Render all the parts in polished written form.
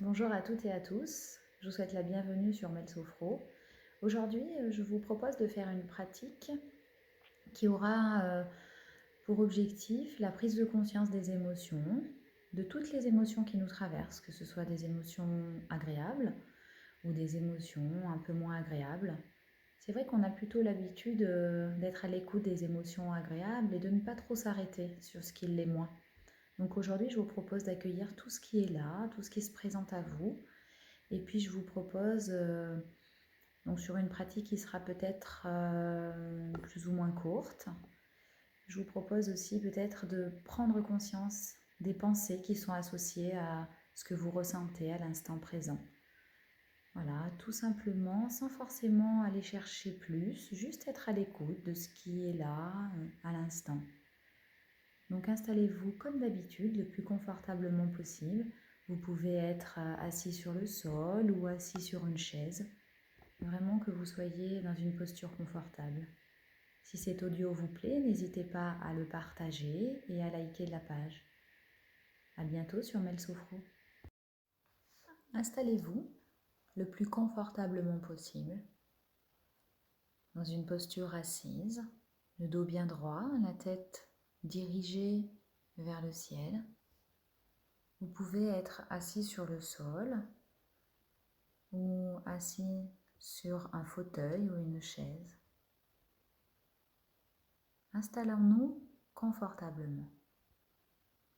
Bonjour à toutes et à tous, je vous souhaite la bienvenue sur Melsophro. Aujourd'hui, je vous propose de faire une pratique qui aura pour objectif la prise de conscience des émotions, de toutes les émotions qui nous traversent, que ce soit des émotions agréables ou des émotions un peu moins agréables. C'est vrai qu'on a plutôt l'habitude d'être à l'écoute des émotions agréables et de ne pas trop s'arrêter sur ce qui l'est moins. Donc aujourd'hui, je vous propose d'accueillir tout ce qui est là, tout ce qui se présente à vous. Et puis je vous propose, donc sur une pratique qui sera peut-être plus ou moins courte, je vous propose aussi peut-être de prendre conscience des pensées qui sont associées à ce que vous ressentez à l'instant présent. Voilà, tout simplement, sans forcément aller chercher plus, juste être à l'écoute de ce qui est là à l'instant. Donc installez-vous comme d'habitude, le plus confortablement possible. Vous pouvez être assis sur le sol ou assis sur une chaise. Vraiment que vous soyez dans une posture confortable. Si cet audio vous plaît, n'hésitez pas à le partager et à liker la page. À bientôt sur Melsophro. Installez-vous le plus confortablement possible dans une posture assise, le dos bien droit, la tête dirigée vers le ciel. Vous pouvez être assis sur le sol ou assis sur un fauteuil ou une chaise. Installons-nous confortablement.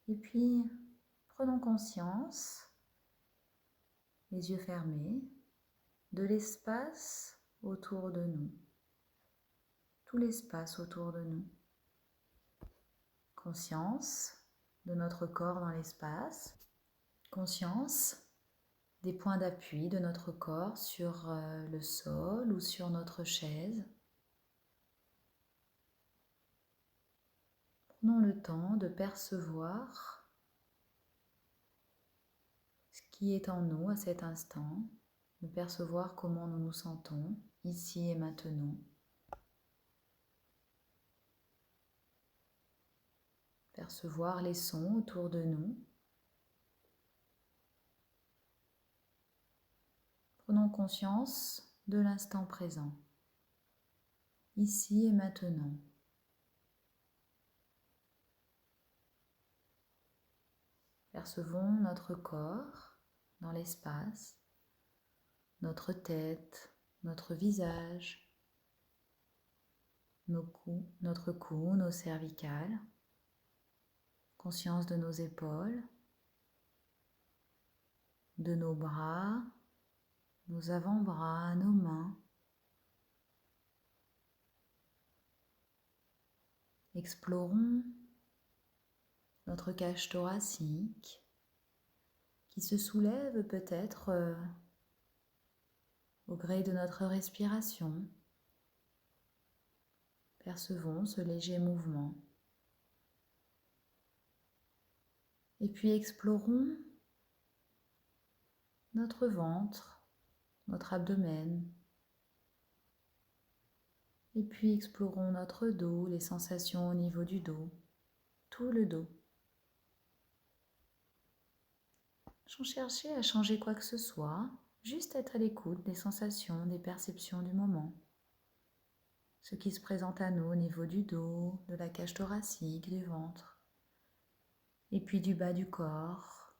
Et puis, prenons conscience, les yeux fermés, de l'espace autour de nous. Tout l'espace autour de nous. Conscience de notre corps dans l'espace. Conscience des points d'appui de notre corps sur le sol ou sur notre chaise. Prenons le temps de percevoir ce qui est en nous à cet instant, de percevoir comment nous nous sentons ici et maintenant. Percevoir les sons autour de nous. Prenons conscience de l'instant présent, ici et maintenant. Percevons notre corps dans l'espace, notre tête, notre visage, notre cou, nos cervicales, conscience de nos épaules, de nos bras, nos avant-bras, nos mains. Explorons notre cage thoracique qui se soulève peut-être au gré de notre respiration. Percevons ce léger mouvement. Et puis explorons notre ventre, notre abdomen. Et puis explorons notre dos, les sensations au niveau du dos, tout le dos. Sans chercher à changer quoi que ce soit, juste être à l'écoute des sensations, des perceptions du moment. Ce qui se présente à nous au niveau du dos, de la cage thoracique, du ventre, et puis du bas du corps,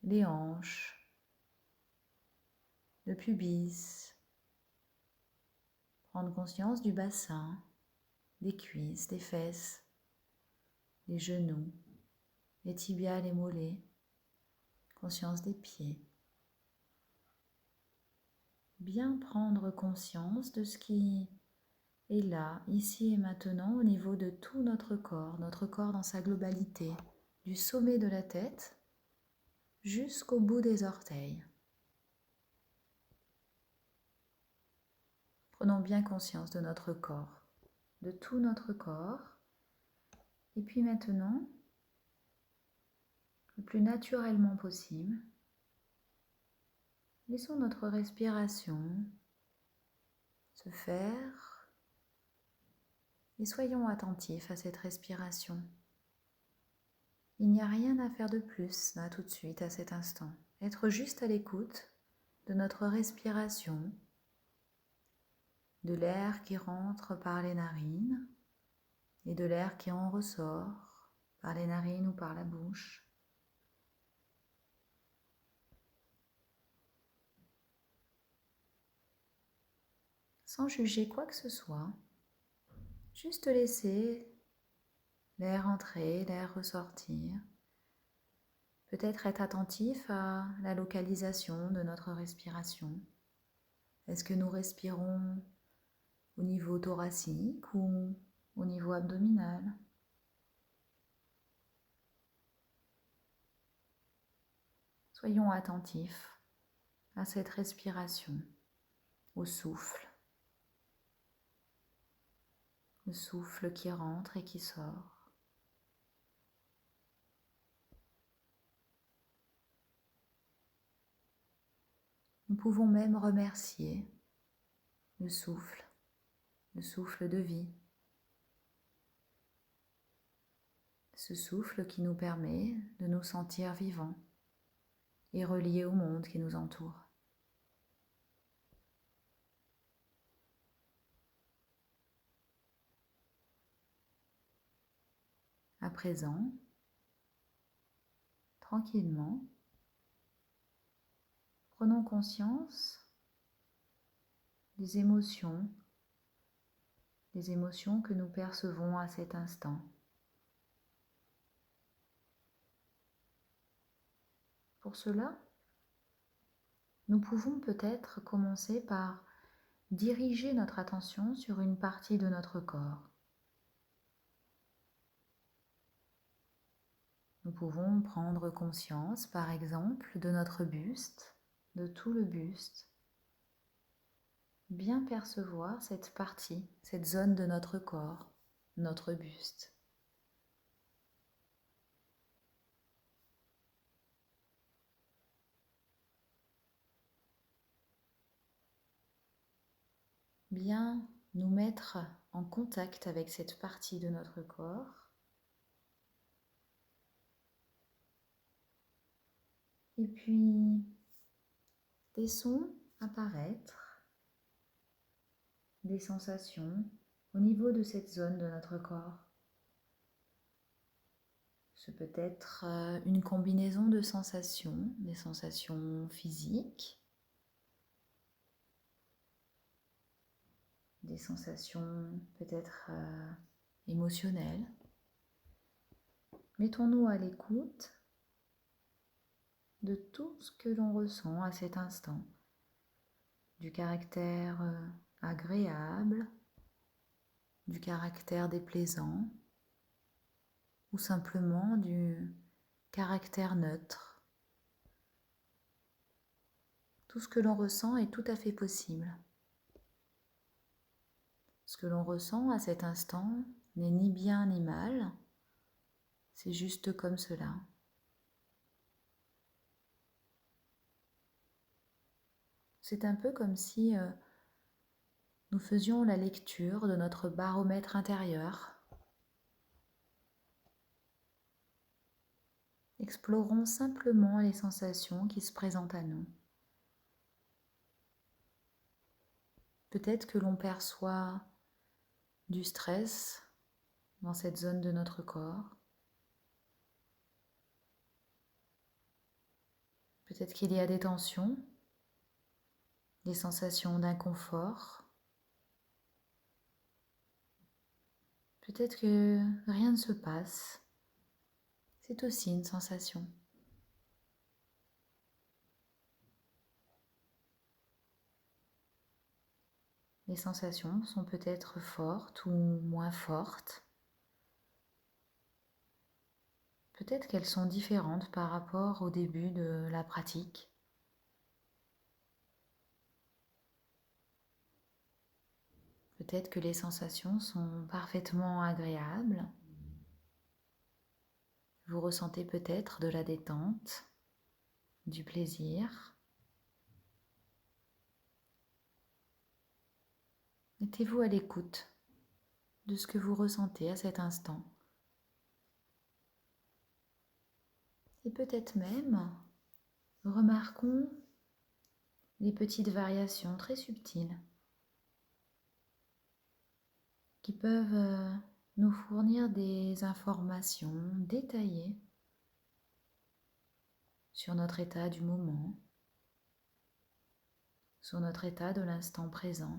les hanches, le pubis. Prendre conscience du bassin, des cuisses, des fesses, des genoux, les tibias, les mollets, conscience des pieds. Bien prendre conscience de ce qui est là, ici et maintenant, au niveau de tout notre corps dans sa globalité, du sommet de la tête jusqu'au bout des orteils. Prenons bien conscience de notre corps, de tout notre corps. Et puis maintenant, le plus naturellement possible, laissons notre respiration se faire et soyons attentifs à cette respiration. Il n'y a rien à faire de plus, là, tout de suite, à cet instant. Être juste à l'écoute de notre respiration, de l'air qui rentre par les narines et de l'air qui en ressort par les narines ou par la bouche. Sans juger quoi que ce soit, juste laisser l'air entrer, l'air ressortir. Peut-être être attentif à la localisation de notre respiration. Est-ce que nous respirons au niveau thoracique ou au niveau abdominal? Soyons attentifs à cette respiration, au souffle. Le souffle qui rentre et qui sort. Nous pouvons même remercier le souffle de vie. Ce souffle qui nous permet de nous sentir vivants et reliés au monde qui nous entoure. À présent, tranquillement, prenons conscience des émotions que nous percevons à cet instant. Pour cela, nous pouvons peut-être commencer par diriger notre attention sur une partie de notre corps. Nous pouvons prendre conscience, par exemple, de notre buste, de tout le buste. Bien percevoir cette partie, cette zone de notre corps, notre buste. Bien nous mettre en contact avec cette partie de notre corps. Et puis, des sons apparaître, des sensations au niveau de cette zone de notre corps. Ce peut être une combinaison de sensations, des sensations physiques, des sensations peut-être émotionnelles. Mettons-nous à l'écoute de tout ce que l'on ressent à cet instant, du caractère agréable, du caractère déplaisant ou simplement du caractère neutre. Tout ce que l'on ressent est tout à fait possible. Ce que l'on ressent à cet instant n'est ni bien ni mal, c'est juste comme cela. C'est un peu comme si nous faisions la lecture de notre baromètre intérieur. Explorons simplement les sensations qui se présentent à nous. Peut-être que l'on perçoit du stress dans cette zone de notre corps. Peut-être qu'il y a des tensions, des sensations d'inconfort. Peut-être que rien ne se passe. C'est aussi une sensation. Les sensations sont peut-être fortes ou moins fortes. Peut-être qu'elles sont différentes par rapport au début de la pratique. Peut-être que les sensations sont parfaitement agréables. Vous ressentez peut-être de la détente, du plaisir. Mettez-vous à l'écoute de ce que vous ressentez à cet instant. Et peut-être même, remarquons les petites variations très subtiles qui peuvent nous fournir des informations détaillées sur notre état du moment, sur notre état de l'instant présent,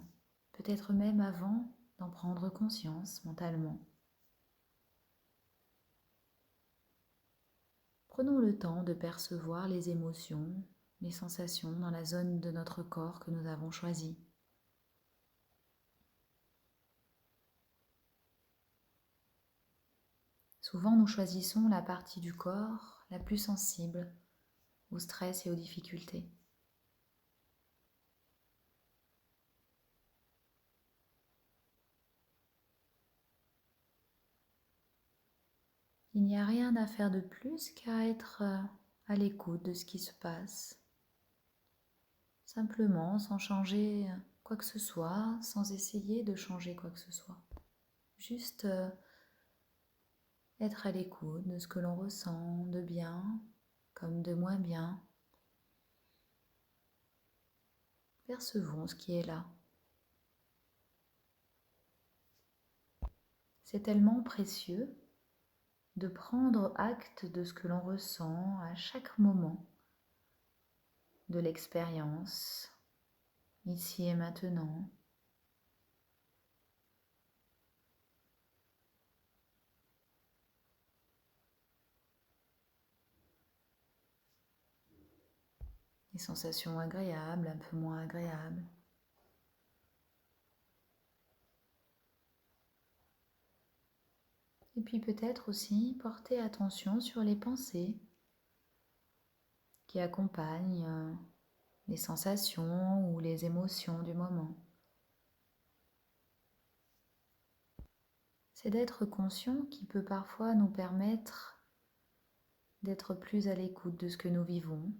peut-être même avant d'en prendre conscience mentalement. Prenons le temps de percevoir les émotions, les sensations dans la zone de notre corps que nous avons choisie. Souvent, nous choisissons la partie du corps la plus sensible au stress et aux difficultés. Il n'y a rien à faire de plus qu'à être à l'écoute de ce qui se passe, simplement sans changer quoi que ce soit, sans essayer de changer quoi que ce soit. Juste être à l'écoute de ce que l'on ressent, de bien comme de moins bien. Percevons ce qui est là. C'est tellement précieux de prendre acte de ce que l'on ressent à chaque moment de l'expérience, ici et maintenant. Des sensations agréables, un peu moins agréables. Et puis peut-être aussi porter attention sur les pensées qui accompagnent les sensations ou les émotions du moment. C'est d'être conscient qui peut parfois nous permettre d'être plus à l'écoute de ce que nous vivons.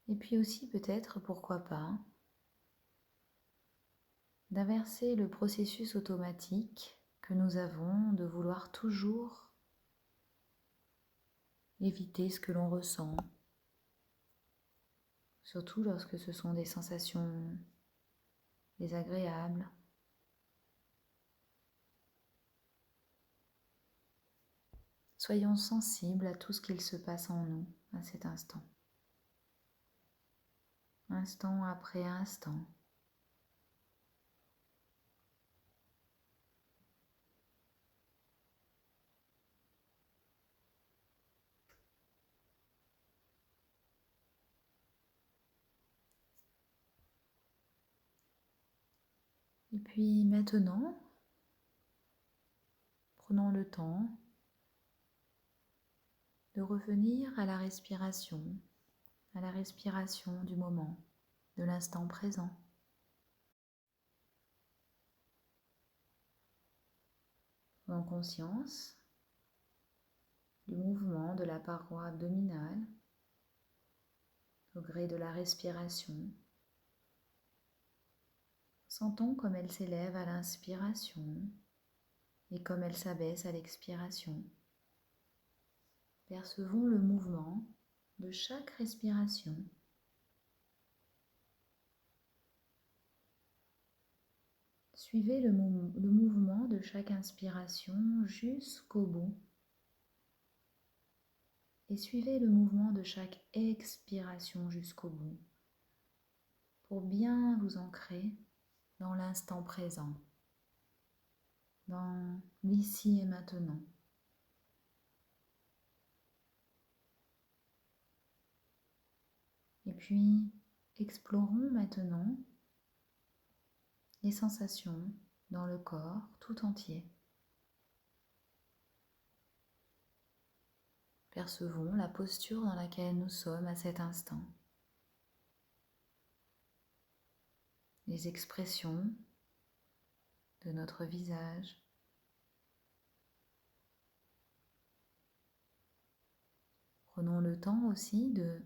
Et puis aussi peut-être, pourquoi pas, d'inverser le processus automatique que nous avons de vouloir toujours éviter ce que l'on ressent, surtout lorsque ce sont des sensations désagréables. Soyons sensibles à tout ce qu'il se passe en nous à cet instant, instant après instant. Et puis maintenant, prenons le temps de revenir à la respiration du moment, de l'instant présent. Prenons conscience du mouvement de la paroi abdominale au gré de la respiration. Sentons comme elle s'élève à l'inspiration et comme elle s'abaisse à l'expiration. Percevons le mouvement de chaque respiration. Suivez le mouvement de chaque inspiration jusqu'au bout et suivez le mouvement de chaque expiration jusqu'au bout pour bien vous ancrer dans l'instant présent, dans l'ici et maintenant. Et puis, explorons maintenant les sensations dans le corps tout entier. Percevons la posture dans laquelle nous sommes à cet instant. Les expressions de notre visage. Prenons le temps aussi de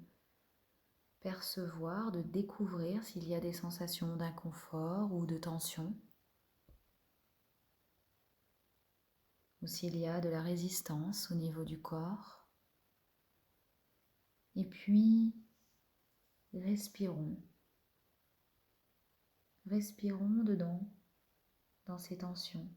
percevoir, de découvrir s'il y a des sensations d'inconfort ou de tension, ou s'il y a de la résistance au niveau du corps. Et puis, respirons. Respirons dedans, dans ces tensions.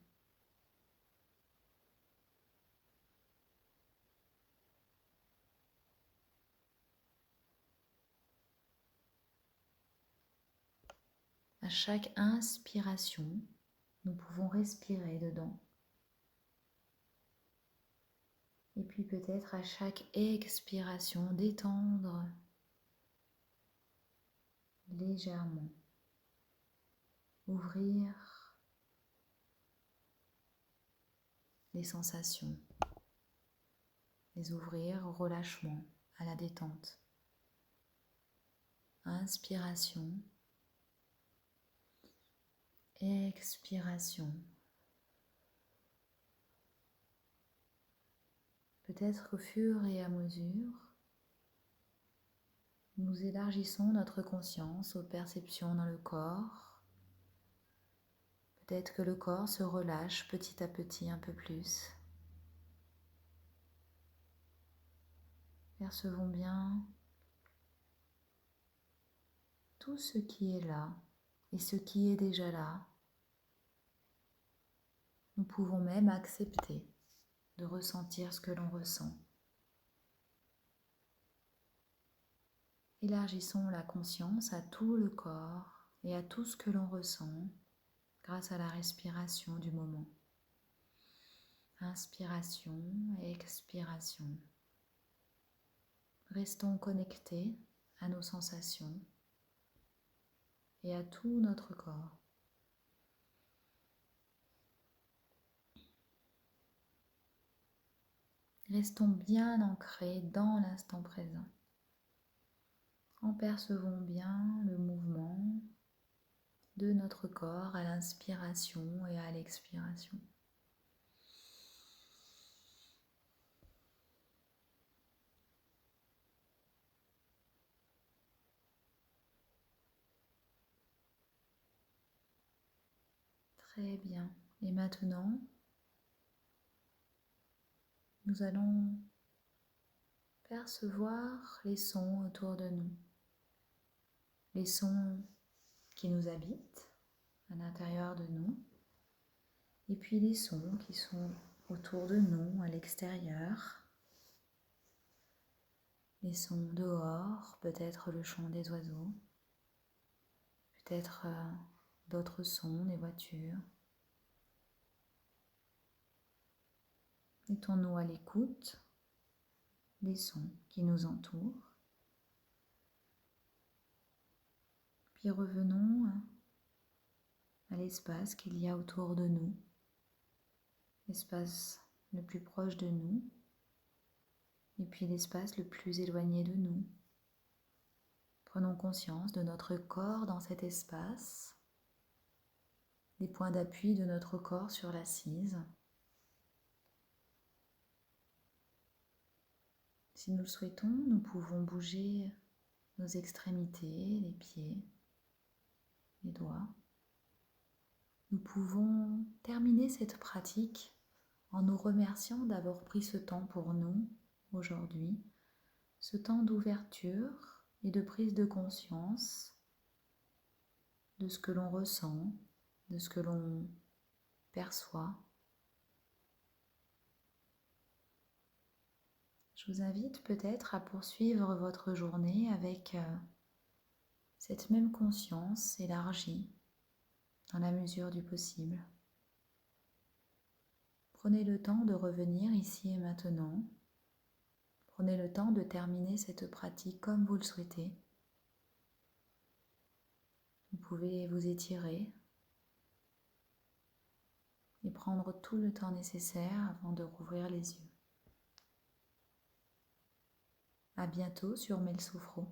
À chaque inspiration, nous pouvons respirer dedans. Et puis peut-être à chaque expiration, détendre légèrement. Ouvrir les sensations. Les ouvrir au relâchement, à la détente. Inspiration. Expiration. Peut-être qu'au fur et à mesure, nous élargissons notre conscience aux perceptions dans le corps. Peut-être que le corps se relâche petit à petit un peu plus. Percevons bien tout ce qui est là et ce qui est déjà là. Nous pouvons même accepter de ressentir ce que l'on ressent. Élargissons la conscience à tout le corps et à tout ce que l'on ressent grâce à la respiration du moment. Inspiration, expiration. Restons connectés à nos sensations et à tout notre corps. Restons bien ancrés dans l'instant présent. En percevons bien le mouvement de notre corps à l'inspiration et à l'expiration. Très bien. Et maintenant, nous allons percevoir les sons autour de nous. Les sons qui nous habitent à l'intérieur de nous. Et puis les sons qui sont autour de nous, à l'extérieur. Les sons dehors, peut-être le chant des oiseaux, peut-être d'autres sons, des voitures. Mettons-nous à l'écoute des sons qui nous entourent. Puis revenons à l'espace qu'il y a autour de nous, l'espace le plus proche de nous, et puis l'espace le plus éloigné de nous. Prenons conscience de notre corps dans cet espace, des points d'appui de notre corps sur l'assise. Si nous le souhaitons, nous pouvons bouger nos extrémités, les pieds, les doigts. Nous pouvons terminer cette pratique en nous remerciant d'avoir pris ce temps pour nous aujourd'hui, ce temps d'ouverture et de prise de conscience de ce que l'on ressent, de ce que l'on perçoit. Je vous invite peut-être à poursuivre votre journée avec cette même conscience élargie dans la mesure du possible. Prenez le temps de revenir ici et maintenant. Prenez le temps de terminer cette pratique comme vous le souhaitez. Vous pouvez vous étirer et prendre tout le temps nécessaire avant de rouvrir les yeux. À bientôt sur Mel Soufro.